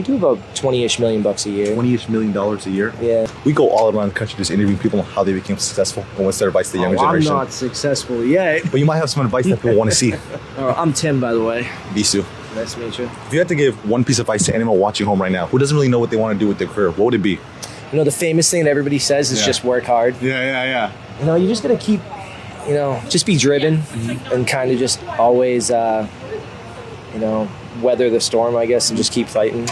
We do about 20-ish million bucks a year. $20-ish million a year. Yeah. We go all around the country just interviewing people on how they became successful and what's their advice to the younger generation. I'm not successful yet. But you might have some advice that people want to see. I'm Tim, by the way. Bisu. Nice to meet you. If you had to give one piece of advice to anyone watching home right now who doesn't really know what they want to do with their career, what would it be? You know, the famous thing that everybody says is just work hard. Yeah. You know, you just got to keep, just be driven and kind of just always, weather the storm, I guess, and just keep fighting.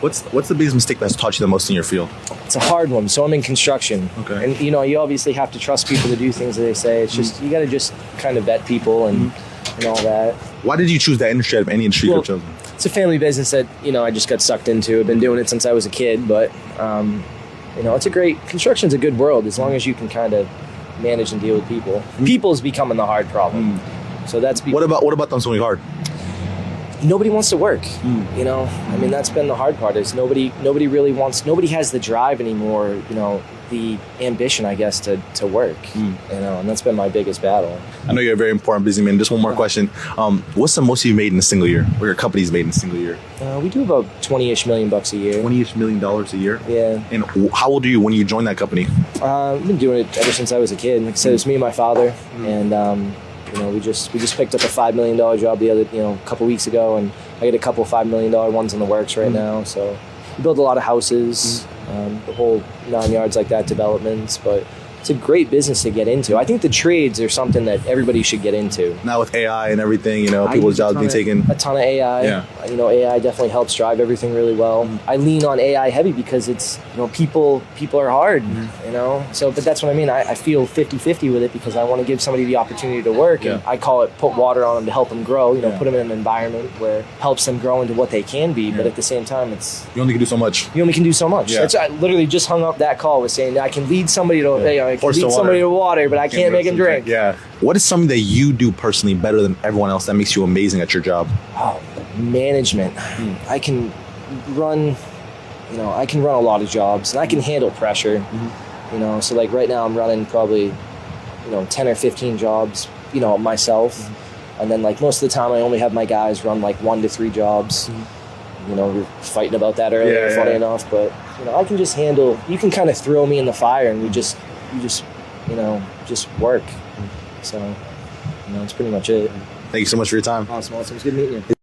What's the biggest mistake that's taught you the most in your field? It's a hard one. So I'm in construction. Okay. And, you obviously have to trust people to do things that they say. It's just, you got to just kind of vet people and all that. Why did you choose that industry out of any industry you could have chosen? It's a family business that, I just got sucked into. I've been doing it since I was a kid, but, construction's a good world as long as you can kind of manage and deal with people. People's becoming the hard problem. So that's... What about them so hard? Nobody wants to work, that's been the hard part is nobody has the drive anymore, the ambition, I guess, to work, and that's been my biggest battle. I know you're a very important, busy man. Just one more question. What's the most you've made in a single year, or your company's made in a single year? We do about 20-ish million bucks a year. $20-ish million a year? Yeah. And how old are you when you joined that company? I've been doing it ever since I was a kid. Like I said, it's me and my father, and we just picked up a $5 million job a couple weeks ago, and I get a couple $5 million ones in the works right now. So we build a lot of houses, the whole 9 yards like that, developments, but it's a great business to get into. I think the trades are something that everybody should get into. Now with AI and everything, people's jobs being taken. A ton of AI. Yeah. AI definitely helps drive everything really well. I lean on AI heavy because it's, people are hard, So, but that's what I mean. I feel 50-50 with it because I want to give somebody the opportunity to work. Yeah. And I call it put water on them to help them grow, put them in an environment where it helps them grow into what they can be. But at the same time, you only can do so much. You only can do so much. Yeah. I literally just hung up that call with saying I can lead somebody to, to water, but I can't make them drink. Yeah. What is something that you do personally better than everyone else that makes you amazing at your job? Oh, management. I can run a lot of jobs and I can handle pressure. So like right now I'm running probably 10 or 15 jobs myself, and then like most of the time I only have my guys run like 1 to 3 jobs. We were fighting about that earlier, funny enough, but I can just handle. You can kind of throw me in the fire and you just work. So that's pretty much it. Thank you so much for your time. Awesome. It's good meeting you.